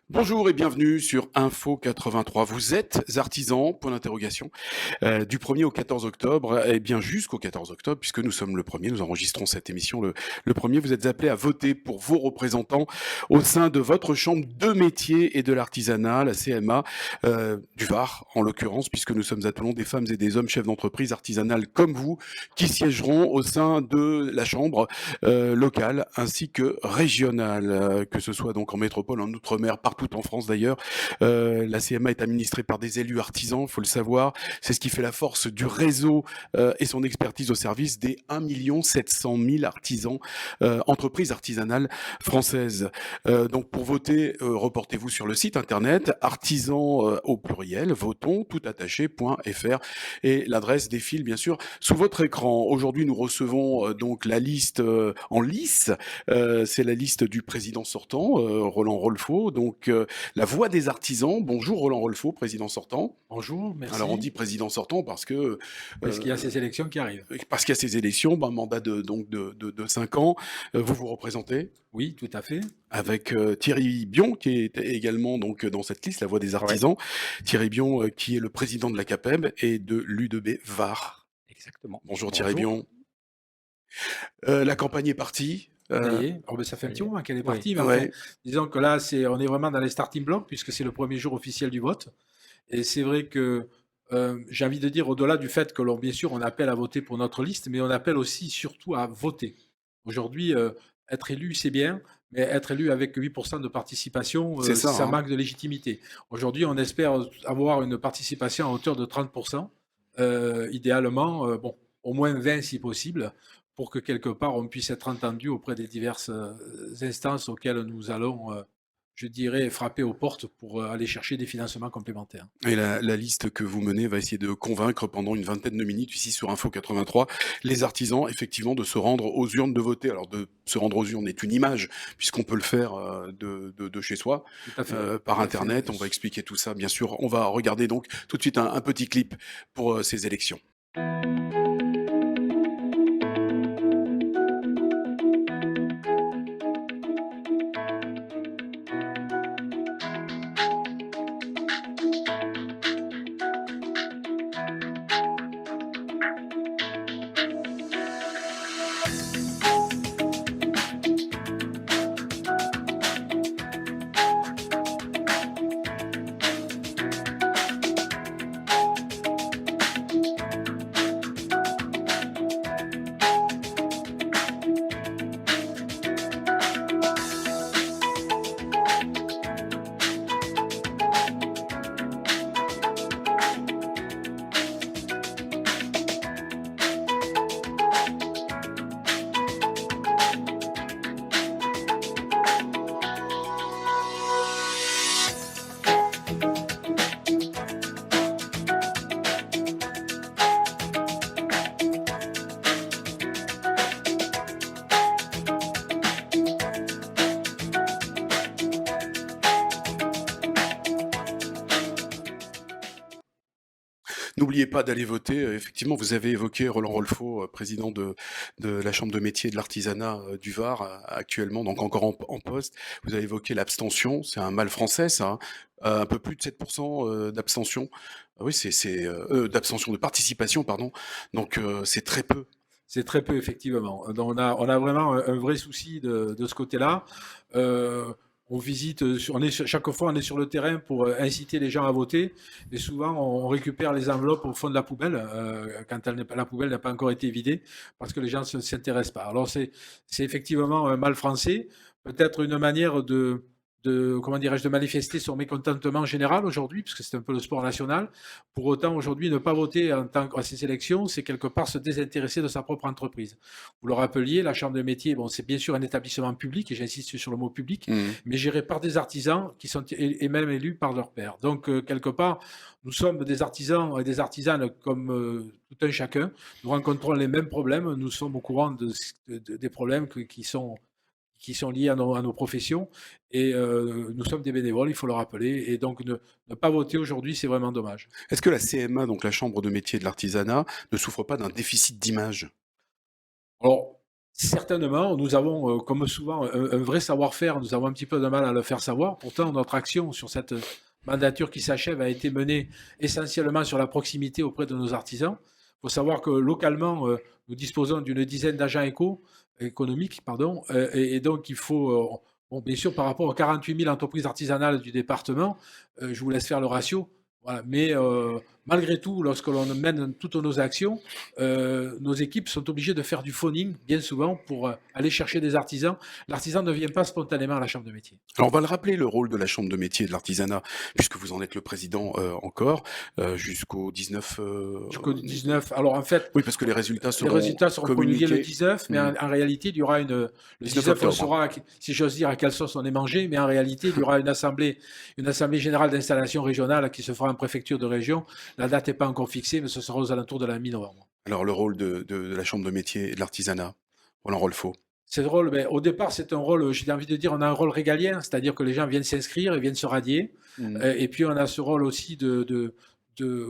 Bonjour et bienvenue sur Info 83. Vous êtes artisan, point d'interrogation, du 1er au 14 octobre, et bien jusqu'au 14 octobre, puisque nous sommes le 1er, nous enregistrons cette émission le 1er. Vous êtes appelés à voter pour vos représentants au sein de votre chambre de métier et de l'artisanat, la CMA, du Var en l'occurrence, puisque nous sommes appelés des femmes et des hommes chefs d'entreprise artisanales comme vous, qui siégeront au sein de la chambre locale ainsi que régionale, que ce soit donc en métropole, en outre-mer, partout en France d'ailleurs. La CMA est administrée par des élus artisans, il faut le savoir. C'est ce qui fait la force du réseau et son expertise au service des 1 700 000 artisans, entreprises artisanales françaises. Donc pour voter, reportez-vous sur le site internet artisan au pluriel, votons tout attaché.fr et l'adresse défile bien sûr sous votre écran. Aujourd'hui, nous recevons donc la liste en lice. C'est la liste du président sortant, Roland Rolfo. Donc, la voix des artisans. Bonjour Roland Rolfo, président sortant. Bonjour, Alors, on merci. dit président sortant Parce qu'il y a ces élections qui arrivent. parce qu'il y a ces élections, un mandat de 5 ans. Vous vous représentez Oui, tout à fait. avec Thierry Bion, qui est également donc dans cette liste, la voix des Ouais, artisans. Thierry Bion, qui est le président de la CAPEB et de l'UDB Var. exactement. Bonjour Thierry Bonjour. Bion. La campagne est partie. Ça y est. Oh, ben, ça fait Ça un y petit est. moment qu'elle est Oui. partie, mais enfin, Ouais. disons que là, on est vraiment dans les starting blocks puisque c'est le premier jour officiel du vote. Et c'est vrai que j'ai envie de dire, au-delà du fait que bien sûr, on appelle à voter pour notre liste, mais on appelle aussi surtout à voter. Aujourd'hui, être élu, c'est bien, mais être élu avec 8% de participation, C'est ça, ça hein. manque de légitimité. Aujourd'hui, on espère avoir une participation à hauteur de 30%, idéalement, bon, au moins 20 si possible, pour que quelque part on puisse être entendu auprès des diverses instances auxquelles nous allons, je dirais, frapper aux portes pour aller chercher des financements complémentaires. Et la liste que vous menez va essayer de convaincre pendant une vingtaine de minutes, ici sur Info 83, les artisans, effectivement, de se rendre aux urnes de voter. Alors, de se rendre aux urnes est une image, puisqu'on peut le faire de chez soi, Tout à fait, par tout à fait. Internet. On va expliquer tout ça, bien sûr. On va regarder donc tout de suite un petit clip pour ces élections. N'oubliez pas d'aller voter. Effectivement, vous avez évoqué Roland Rolfo, président de la Chambre de métier et de l'artisanat du Var, actuellement, donc encore en poste. Vous avez évoqué l'abstention. C'est un mal français, ça, hein. Un peu plus de 7% d'abstention. Ah oui, d'abstention, de participation, pardon. Donc, c'est très peu. C'est très peu effectivement. Donc on a vraiment un vrai souci de ce côté-là. On visite, chaque fois on est sur le terrain pour inciter les gens à voter, et souvent on récupère les enveloppes au fond de la poubelle quand la poubelle n'a pas encore été vidée, parce que les gens ne s'intéressent pas. Alors c'est effectivement un mal français, peut-être une manière comment dirais-je, de manifester son mécontentement général aujourd'hui, puisque c'est un peu le sport national. Pour autant, aujourd'hui, ne pas voter à ces élections, c'est quelque part se désintéresser de sa propre entreprise. Vous le rappeliez, la Chambre des métiers, bon, c'est bien sûr un établissement public, et j'insiste sur le mot public, Mmh. mais géré par des artisans qui sont et même élus par leur pairs. Donc, quelque part, nous sommes des artisans et des artisanes comme tout un chacun. Nous rencontrons les mêmes problèmes. Nous sommes au courant des problèmes qui sont liés à nos professions, et nous sommes des bénévoles, il faut le rappeler, et donc ne pas voter aujourd'hui, c'est vraiment dommage. Est-ce que la CMA, donc la Chambre de métier et de l'artisanat, ne souffre pas d'un déficit d'image? Alors, Certainement, nous avons, comme souvent, un vrai savoir-faire. Nous avons un petit peu de mal à le faire savoir. Pourtant, notre action sur cette mandature qui s'achève a été menée essentiellement sur la proximité auprès de nos artisans. Il faut savoir que localement, nous disposons d'une dizaine d'agents économiques, pardon, et donc il faut, bon, bien sûr, par rapport aux 48 000 entreprises artisanales du département, je vous laisse faire le ratio. Voilà. Mais malgré tout, lorsque l'on mène toutes nos actions, nos équipes sont obligées de faire du phoning, bien souvent, pour aller chercher des artisans. L'artisan ne vient pas spontanément à la chambre de métier. Alors on va le rappeler, le rôle de la chambre de métier et de l'artisanat, puisque vous en êtes le président encore, jusqu'au 19... Jusqu'au 19. Alors en fait, Oui, parce que les résultats les seront résultats seront promulgués le communiqués 19, mais en réalité, il y aura le 19 19, on octobre. saura, si j'ose dire, à quelle sauce on est mangé, mais en réalité, il y aura une assemblée générale d'installation régionale qui se fera en préfecture de région. La date n'est pas encore fixée, mais ce sera aux alentours de la mi-novembre. Alors le rôle de la chambre de métier et de l'artisanat, Roland Rolfo. C'est drôle, mais au départ, c'est un rôle, j'ai envie de dire, on a un rôle régalien, c'est-à-dire que les gens viennent s'inscrire et viennent se radier. Et puis, on a ce rôle aussi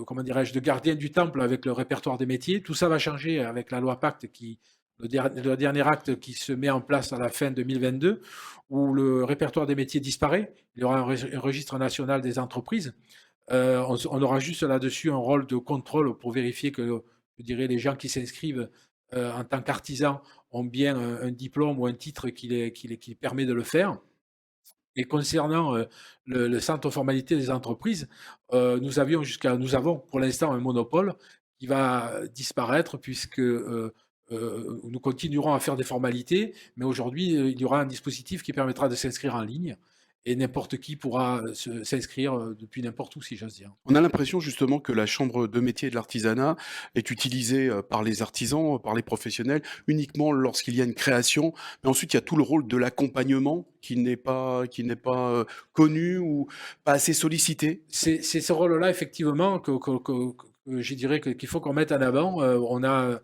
comment dirais-je, de gardien du temple avec le répertoire des métiers. Tout ça va changer avec la loi Pacte, le dernier acte qui se met en place à la fin 2022, où le répertoire des métiers disparaît. Il y aura un registre national des entreprises. On aura juste là-dessus un rôle de contrôle pour vérifier que, je dirais, les gens qui s'inscrivent en tant qu'artisans ont bien un diplôme ou un titre qui permet de le faire. Et concernant le centre formalité des entreprises, nous avons pour l'instant un monopole qui va disparaître puisque nous continuerons à faire des formalités, mais aujourd'hui, il y aura un dispositif qui permettra de s'inscrire en ligne et n'importe qui pourra s'inscrire depuis n'importe où, si j'ose dire. On a l'impression justement que la chambre de métier et de l'artisanat est utilisée par les artisans, par les professionnels, uniquement lorsqu'il y a une création. Mais ensuite, il y a tout le rôle de l'accompagnement qui n'est pas connu ou pas assez sollicité. C'est ce rôle-là, effectivement, que je dirais qu'il faut qu'on mette en avant. On a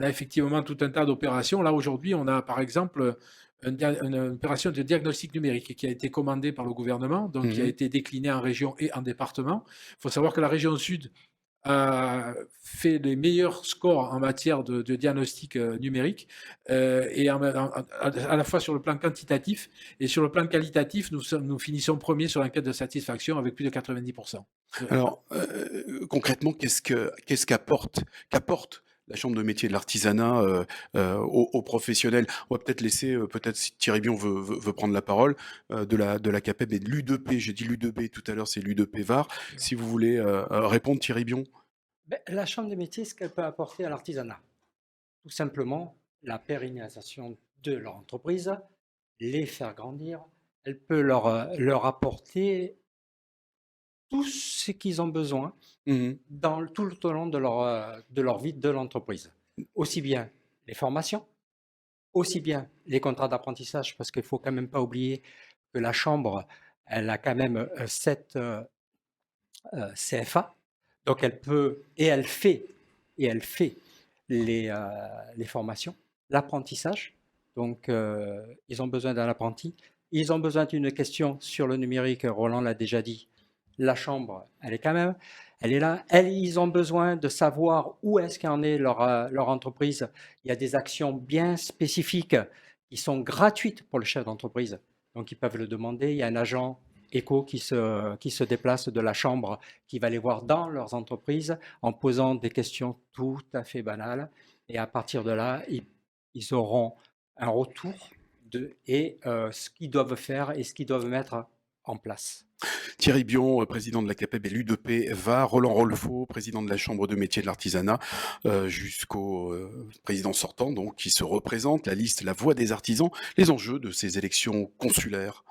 effectivement tout un tas d'opérations. Là, aujourd'hui, on a par exemple une opération de diagnostic numérique qui a été commandée par le gouvernement, donc qui a été déclinée en région et en département. Il faut savoir que la région Sud a fait les meilleurs scores en matière de diagnostic numérique, et à la fois sur le plan quantitatif et sur le plan qualitatif, nous finissons premiers sur l'enquête de satisfaction avec plus de 90%. Alors, concrètement, qu'apporte la chambre de métier et de l'artisanat aux professionnels? On va peut-être laisser, peut-être si Thierry Bion veut prendre la parole, de la CAPEB et de l'U2P. J'ai dit l'U2B tout à l'heure, c'est l'U2P VAR. Si vous voulez répondre, Thierry Bion. La chambre des métiers, ce qu'elle peut apporter à l'artisanat, tout simplement la pérennisation de leur entreprise, les faire grandir. Elle peut leur apporter tout ce qu'ils ont besoin tout au long de leur vie de l'entreprise. Aussi bien les formations, aussi bien les contrats d'apprentissage, parce qu'il ne faut quand même pas oublier que la chambre, elle a quand même 7 CFA. Donc elle peut et elle fait les formations, l'apprentissage. Donc ils ont besoin d'un apprenti. Ils ont besoin d'une question sur le numérique. Roland l'a déjà dit. La chambre, elle est là. Ils ont besoin de savoir où est-ce qu'en est leur entreprise. Il y a des actions bien spécifiques qui sont gratuites pour le chef d'entreprise. Donc ils peuvent le demander. Il y a un agent éco qui se déplace de la chambre, qui va les voir dans leurs entreprises en posant des questions tout à fait banales. Et à partir de là, ils auront un retour et ce qu'ils doivent faire et ce qu'ils doivent mettre en place. Thierry Bion, président de la CAPEB et l'U2P VAR, Roland Rolfo, président de la Chambre de métier de l'artisanat, jusqu'au président sortant, donc, qui se représente, la liste La Voix des artisans, les enjeux de ces élections consulaires.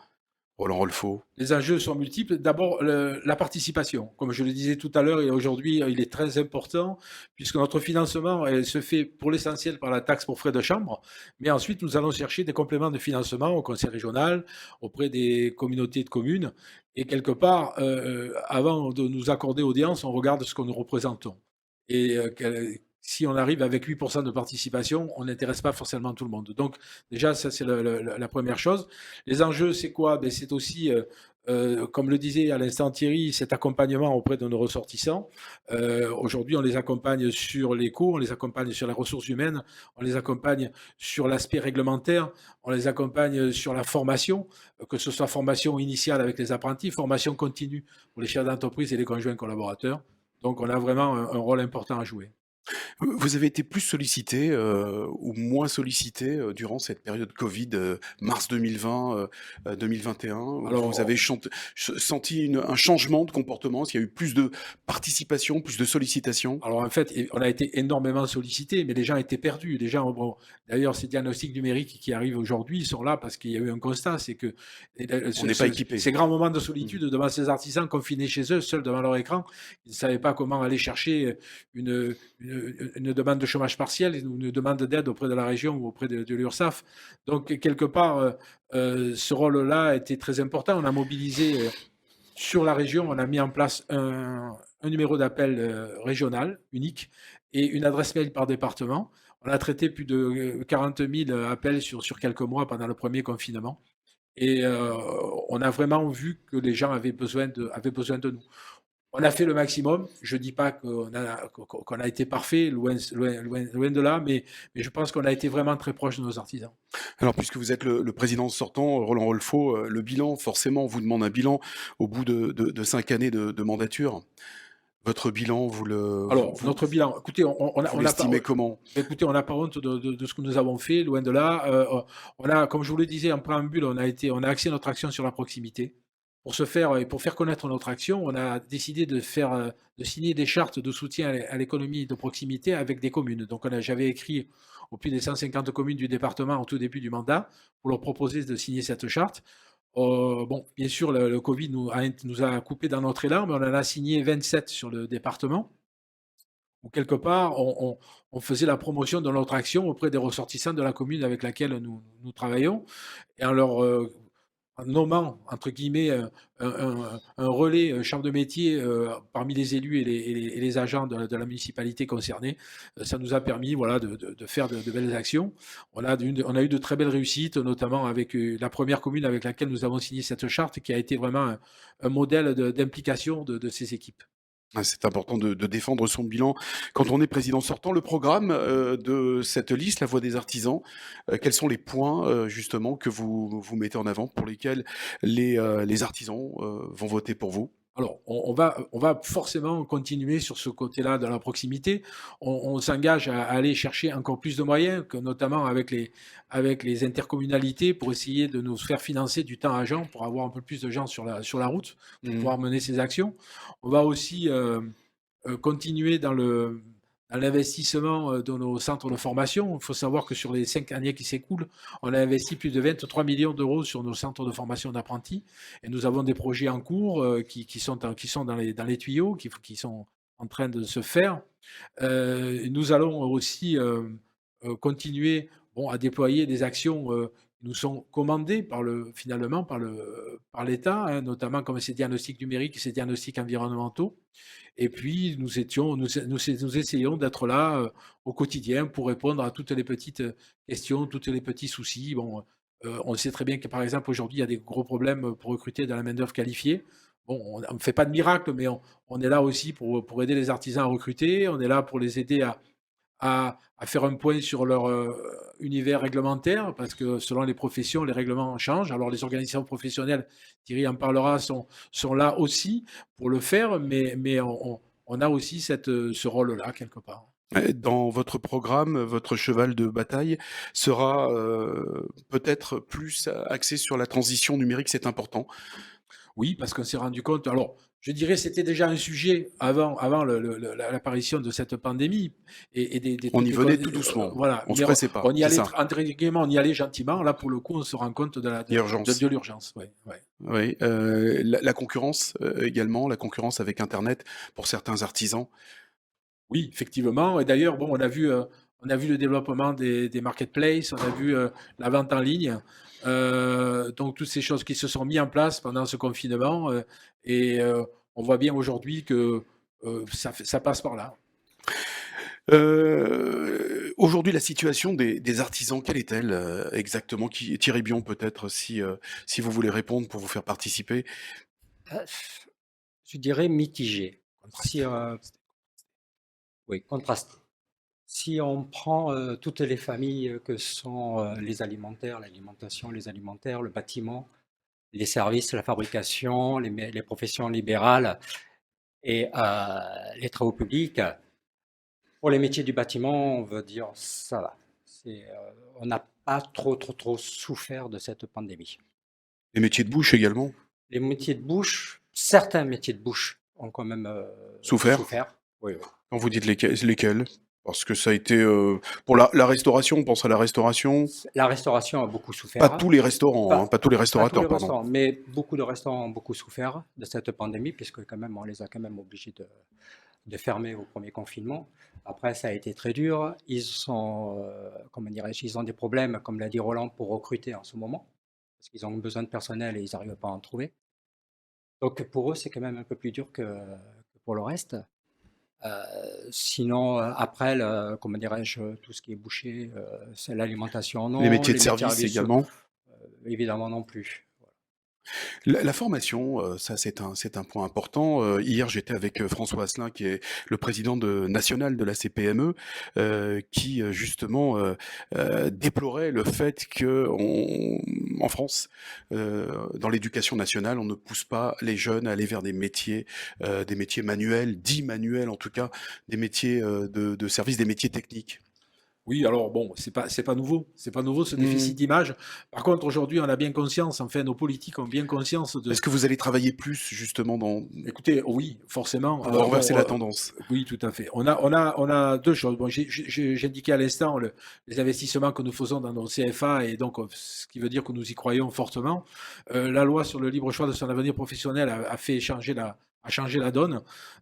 Roland Rolfo. Les enjeux sont multiples. D'abord, la participation. Comme je le disais tout à l'heure, et aujourd'hui, il est très important, puisque notre financement se fait pour l'essentiel par la taxe pour frais de chambre. Mais ensuite, nous allons chercher des compléments de financement au conseil régional, auprès des communautés de communes. Et quelque part, avant de nous accorder audience, on regarde ce que nous représentons. Et si on arrive avec 8% de participation, on n'intéresse pas forcément tout le monde. Donc déjà, ça c'est la première chose. Les enjeux, c'est quoi? C'est aussi comme le disait à l'instant Thierry, cet accompagnement auprès de nos ressortissants. Aujourd'hui, on les accompagne sur les coûts, on les accompagne sur les ressources humaines, on les accompagne sur l'aspect réglementaire, on les accompagne sur la formation, que ce soit formation initiale avec les apprentis, formation continue pour les chefs d'entreprise et les conjoints collaborateurs. Donc, on a vraiment un rôle important à jouer. Vous avez été plus sollicité, ou moins sollicité, durant cette période Covid, mars 2020, 2021? Vous avez Alors, senti un changement de comportement? Est-ce qu'il y a eu plus de participation, plus de sollicitation? Alors en fait, on a été énormément sollicité, mais les gens étaient perdus. Les gens, bon, d'ailleurs, ces diagnostics numériques qui arrivent aujourd'hui, ils sont là parce qu'il y a eu un constat, c'est que On n'est pas équipé. ces grands moments de Mmh. solitude devant ces artisans confinés chez eux, seuls devant leur écran, ils ne savaient pas comment aller chercher une demande de chômage partiel ou une demande d'aide auprès de la région ou auprès de l'URSSAF. Donc quelque part, ce rôle-là était très important. On a mobilisé sur la région, on a mis en place un numéro d'appel régional unique et une adresse mail par département. On a traité plus de 40 000 appels sur quelques mois pendant le premier confinement. Et on a vraiment vu que les gens avaient besoin de nous. On a fait le maximum. Je ne dis pas qu'on a été parfait, loin de là, mais je pense qu'on a été vraiment très proche de nos artisans. Alors, puisque vous êtes le président sortant, Roland Rolfo, le bilan, forcément, on vous demande un bilan au bout de 5 années de mandature. Votre bilan, Alors, vous notre bilan, écoutez, l'estimez comment? écoutez, on n'a pas honte de ce que nous avons fait, loin de là. Comme je vous le disais en préambule, on a axé notre action sur la proximité. Pour ce faire et pour faire connaître notre action, on a décidé de signer des chartes de soutien à l'économie de proximité avec des communes. Donc, j'avais écrit aux plus des 150 communes du département au tout début du mandat pour leur proposer de signer cette charte. Bon, bien sûr, le Covid nous a coupé dans notre élan, mais on en a signé 27 sur le département, où quelque part, on faisait la promotion de notre action auprès des ressortissants de la commune avec laquelle nous travaillons, et en nommant, entre guillemets, un relais, chambre de métier parmi les élus et les agents de la municipalité concernée. Ça nous a permis voilà, de faire de belles actions. On a eu de très belles réussites, notamment avec la première commune avec laquelle nous avons signé cette charte, qui a été vraiment un modèle d'implication de ces équipes. Ah, c'est important de défendre son bilan quand on est président sortant. Le programme, de cette liste, La Voix des artisans, quels sont les points, justement que vous mettez en avant pour lesquels les artisans, vont voter pour vous? Alors, on va forcément continuer sur ce côté-là de la proximité. On s'engage à aller chercher encore plus de moyens, notamment avec les intercommunalités, pour essayer de nous faire financer du temps agent, pour avoir un peu plus de gens sur la route, pour Mmh. pouvoir mener ces actions. On va aussi continuer dans l'investissement de nos centres de formation. Il faut savoir que sur les 5 années qui s'écoulent, on a investi plus de 23 millions d'euros sur nos centres de formation d'apprentis. Et nous avons des projets en cours qui sont dans les tuyaux, qui sont en train de se faire. Nous allons aussi continuer à déployer des actions qui nous sont commandées finalement par l'État, hein, notamment comme ces diagnostics numériques et ces diagnostics environnementaux. Et puis, nous essayons d'être là au quotidien pour répondre à toutes les petites questions, tous les petits soucis. Bon, on sait très bien que, par exemple, aujourd'hui, il y a des gros problèmes pour recruter de la main-d'œuvre qualifiée. Bon, on ne fait pas de miracle, mais on est là aussi pour aider les artisans à recruter. On est là pour les aider à faire un point sur leur univers réglementaire, parce que selon les professions, les règlements changent. Alors les organisations professionnelles, Thierry en parlera, sont là aussi pour le faire, mais on a aussi ce rôle-là quelque part. Dans votre programme, votre cheval de bataille sera, peut-être plus axé sur la transition numérique, c'est important? Oui, parce qu'on s'est rendu compte. Alors, je dirais c'était déjà un sujet avant l'apparition de cette pandémie On toutes y les venait tout doucement, voilà, on se mais pressait pas, on y c'est allait ça? entre guillemets, on y allait gentiment. Là, pour le coup, on se rend compte L'urgence. de l'urgence. Ouais, ouais. Oui, la concurrence, également, la concurrence avec internet pour certains artisans. Oui, effectivement. Et d'ailleurs, bon, on a vu le développement des marketplaces, on a vu la vente en ligne, donc toutes ces choses qui se sont mises en place pendant ce confinement, et on voit bien aujourd'hui que ça passe par là. Aujourd'hui, la situation des artisans, quelle est-elle exactement? Thierry Bion, peut-être, si vous voulez répondre pour vous faire participer. Heu, je dirais mitigé. Si, Contrasté. oui, contrasté. Si on prend, toutes les familles, que sont, les alimentaires, l'alimentation, les alimentaires, le bâtiment, les services, la fabrication, les professions libérales et les travaux publics. Pour les métiers du bâtiment, on veut dire ça va. On n'a pas trop souffert de cette pandémie. Les métiers de bouche également? Les métiers de bouche, certains métiers de bouche ont quand même Souffert? souffert. Oui, oui. Quand vous dites lesquels? Parce que ça a été, pour la restauration, on pense à la restauration. La restauration a beaucoup Pas souffert. tous les restaurants, hein, pas tous les Pas tous restaurateurs, les pardon. restaurants, mais beaucoup de restaurants ont beaucoup souffert de cette pandémie, puisque quand même, on les a quand même obligés de fermer au premier confinement. Après, ça a été très dur. Ils sont, comment dirais-je, ils ont des problèmes, comme l'a dit Roland, pour recruter en ce moment, parce qu'ils ont besoin de personnel et ils n'arrivent pas à en trouver. Donc pour eux, c'est quand même un peu plus dur que pour le reste. Sinon, après, comment dirais-je, tout ce qui est bouché, c'est l'alimentation, Les non. métiers de Les métiers service services, également. évidemment non plus. La formation, ça c'est un point important. Hier, j'étais avec François Asselin, qui est le président national de la CPME, qui justement déplorait le fait que en France, dans l'éducation nationale, on ne pousse pas les jeunes à aller vers des métiers manuels, dits manuels en tout cas, des métiers de service, des métiers techniques. Oui, alors bon, c'est pas nouveau. C'est pas nouveau ce déficit d'image. Par contre, aujourd'hui, on a bien conscience, enfin, nos politiques ont bien conscience de. Est-ce que vous allez travailler plus justement dans Écoutez, oui, forcément. pour renverser la tendance? Oui, tout à fait. On a deux choses. Bon, j'ai indiqué à l'instant les investissements que nous faisons dans nos CFA et donc ce qui veut dire que nous y croyons fortement. La loi sur le libre choix de son avenir professionnel a fait changer a changé la donne.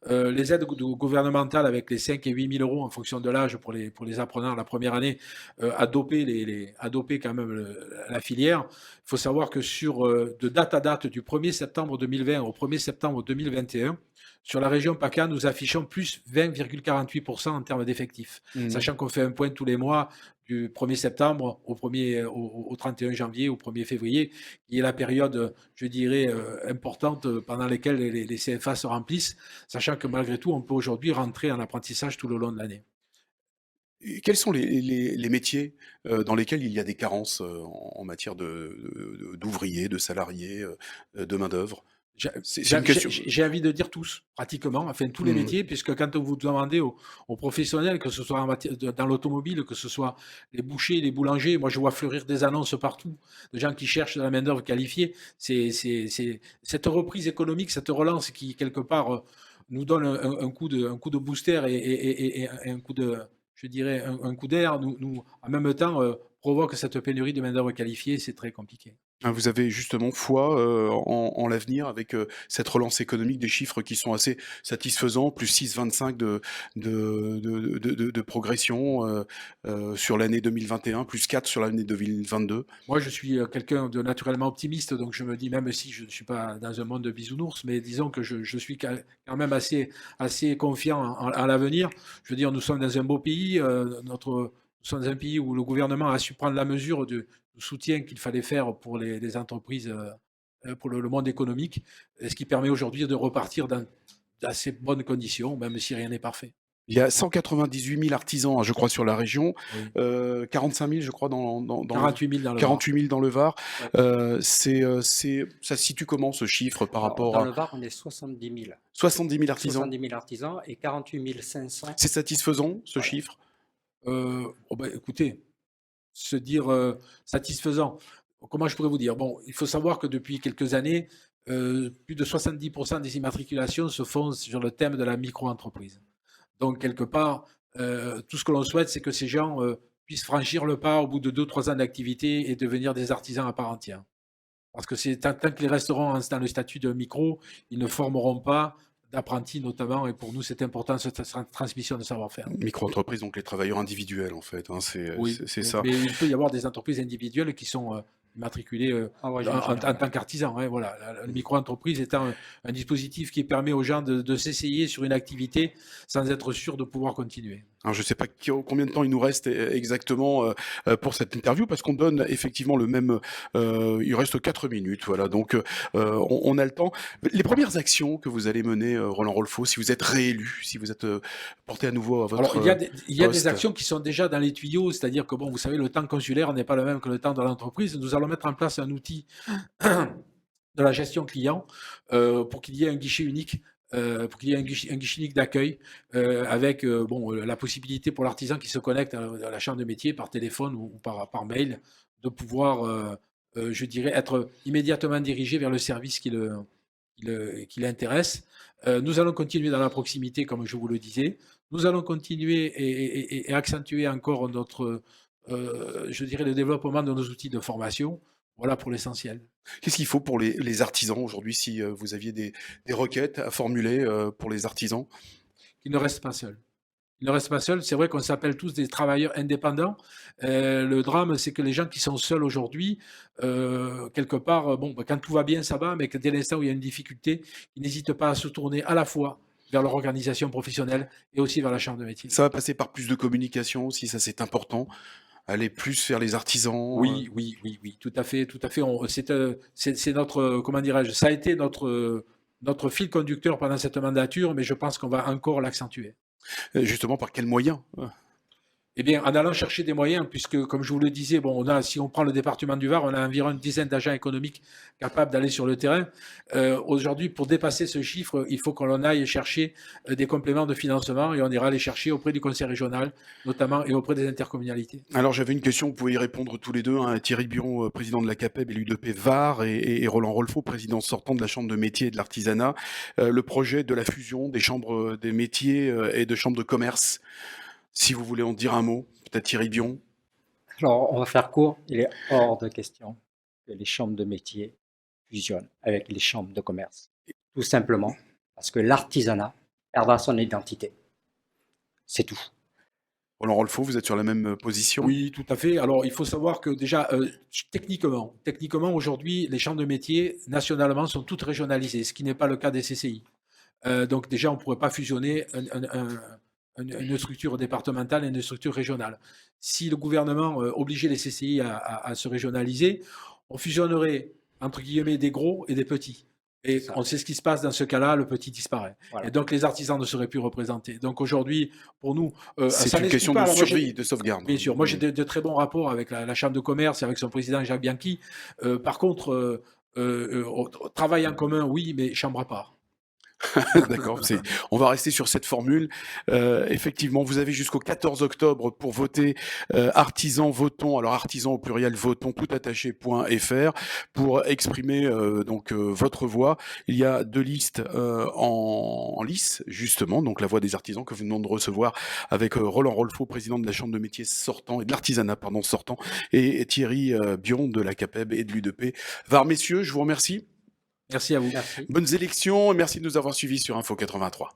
Les aides gouvernementales avec les 5 et 8 000 euros en fonction de l'âge pour les apprenants la première année a dopé quand même la filière. Il faut savoir que de date à date, du 1er septembre 2020 au 1er septembre 2021, sur la région PACA, nous affichons plus 20,48% en termes d'effectifs, sachant qu'on fait un point tous les mois du 1er septembre au 31 janvier, au 1er février, qui est la période, je dirais, importante pendant laquelle les CFA se remplissent, sachant que malgré tout, on peut aujourd'hui rentrer en apprentissage tout le long de l'année. Et quels sont les métiers dans lesquels il y a des carences en matière d'ouvriers, de salariés, de main-d'œuvre? C'est une question. J'ai envie de dire tous, pratiquement, enfin tous les métiers, puisque quand vous demandez aux professionnels, que ce soit dans l'automobile, que ce soit les bouchers, les boulangers, moi je vois fleurir des annonces partout, de gens qui cherchent de la main-d'œuvre qualifiée. C'est cette reprise économique, cette relance qui, quelque part, nous donne un coup de booster et un coup de, je dirais, un coup d'air, en même temps, provoque cette pénurie de main-d'œuvre qualifiée, c'est très compliqué. Hein, vous avez justement foi en l'avenir avec cette relance économique, des chiffres qui sont assez satisfaisants, plus 6,25 de progression sur l'année 2021, plus 4 sur l'année 2022. Moi, je suis quelqu'un de naturellement optimiste, donc je me dis, même si je ne suis pas dans un monde de bisounours, mais disons que je suis quand même assez confiant en l'avenir. Je veux dire, nous sommes dans un beau pays, nous sommes dans un pays où le gouvernement a su prendre la mesure du soutien qu'il fallait faire pour les entreprises, pour le monde économique, ce qui permet aujourd'hui de repartir dans d'assez bonnes conditions, même si rien n'est parfait. Il y a 198 000 artisans, hein, je crois, sur la région, Oui. 45 000, je crois, dans 48 000 dans le 48 000 dans le Var. Ouais. Ça se situe comment, ce chiffre, par Alors, rapport dans à le Var, on est 70 000. 70 000 artisans? 70 000 artisans et 48 500. C'est satisfaisant, ce chiffre? Écoutez, se dire satisfaisant. Comment je pourrais vous dire? Bon, il faut savoir que depuis quelques années, plus de 70% des immatriculations se font sur le thème de la micro-entreprise. Donc, quelque part, tout ce que l'on souhaite, c'est que ces gens puissent franchir le pas au bout de 2-3 ans d'activité et devenir des artisans à part entière. Parce que tant que les resteront dans le statut de micro, ils ne formeront pas d'apprentis notamment, et pour nous c'est important cette transmission de savoir-faire. Micro-entreprise, donc les travailleurs individuels, en fait, hein, c'est Oui, ça. mais il peut y avoir des entreprises individuelles qui sont matriculées en tant qu'artisans. Hein, voilà. La micro-entreprise étant un dispositif qui permet aux gens de s'essayer sur une activité sans être sûr de pouvoir continuer. Alors, je ne sais pas combien de temps il nous reste exactement pour cette interview, parce qu'on donne effectivement le même. Il reste 4 minutes, voilà. Donc, on a le temps. Les premières actions que vous allez mener, Roland Rolfo, si vous êtes réélu, si vous êtes porté à nouveau à Alors, votre il y a des poste. actions qui sont déjà dans les tuyaux, c'est-à-dire que, bon, vous savez, le temps consulaire n'est pas le même que le temps de l'entreprise. Nous allons mettre en place un outil de la gestion client pour qu'il y ait un guichet unique. Pour qu'il y ait un guichet unique d'accueil avec la possibilité pour l'artisan qui se connecte à la chambre de métier par téléphone ou par mail de pouvoir, je dirais, être immédiatement dirigé vers le service qui l'intéresse. Nous allons continuer dans la proximité, comme je vous le disais. Nous allons continuer et accentuer encore notre, je dirais, le développement de nos outils de formation. Voilà pour l'essentiel. Qu'est-ce qu'il faut pour les artisans aujourd'hui, si vous aviez des requêtes à formuler pour les artisans? Qu'ils ne restent pas seuls. Ils ne restent pas seuls. C'est vrai qu'on s'appelle tous des travailleurs indépendants. Le drame, c'est que les gens qui sont seuls aujourd'hui, quelque part, quand tout va bien, ça va, mais que dès l'instant où il y a une difficulté, ils n'hésitent pas à se tourner à la fois vers leur organisation professionnelle et aussi vers la chambre de métier. Ça va passer par plus de communication aussi, ça c'est important. Aller plus vers les artisans. Oui, tout à fait, tout à fait. C'est notre, comment dirais-je, ça a été notre fil conducteur pendant cette mandature, mais je pense qu'on va encore l'accentuer. Justement, par quels moyens? Eh bien, en allant chercher des moyens, puisque, comme je vous le disais, si on prend le département du Var, on a environ une dizaine d'agents économiques capables d'aller sur le terrain. Aujourd'hui, pour dépasser ce chiffre, il faut qu'on aille chercher des compléments de financement et on ira les chercher auprès du conseil régional, notamment, et auprès des intercommunalités. Alors, j'avais une question, vous pouvez y répondre tous les deux, hein. Thierry Bion, président de la CAPEB et l'UDP Var, et Roland Rolfo, président sortant de la Chambre de métiers et de l'artisanat. Le projet de la fusion des chambres des métiers et de chambres de commerce. Si vous voulez en dire un mot, peut-être Thierry Bion. Alors, on va faire court. Il est hors de question que les chambres de métier fusionnent avec les chambres de commerce. Tout simplement parce que l'artisanat perdra son identité. C'est tout. Roland Rolfo, vous êtes sur la même position? Oui, tout à fait. Alors, il faut savoir que déjà, techniquement aujourd'hui, les chambres de métiers, nationalement, sont toutes régionalisées, ce qui n'est pas le cas des CCI. Donc déjà, on ne pourrait pas fusionner une structure départementale et une structure régionale. Si le gouvernement obligeait les CCI à se régionaliser, on fusionnerait, entre guillemets, des gros et des petits. Et on sait ce qui se passe dans ce cas-là, le petit disparaît. Voilà. Et donc les artisans ne seraient plus représentés. Donc aujourd'hui, pour nous, c'est une question de survie, de sauvegarde. Bien sûr. Moi, j'ai de très bons rapports avec la Chambre de commerce et avec son président Jacques Bianchi. Par contre, travail en commun, oui, mais chambre à part. D'accord, on va rester sur cette formule. Effectivement, vous avez jusqu'au 14 octobre pour voter artisan votons, alors artisan au pluriel votons toutattaché.fr pour exprimer votre voix. Il y a 2 listes en lice, justement, donc la voix des artisans que vous venez de recevoir avec Roland Rolfo, président de la Chambre de métiers sortant et de l'artisanat sortant, et Thierry Bion de la CAPEB et de l'UDP Var. Messieurs, je vous remercie. Merci à vous. Merci. Bonnes élections et merci de nous avoir suivis sur Info 83.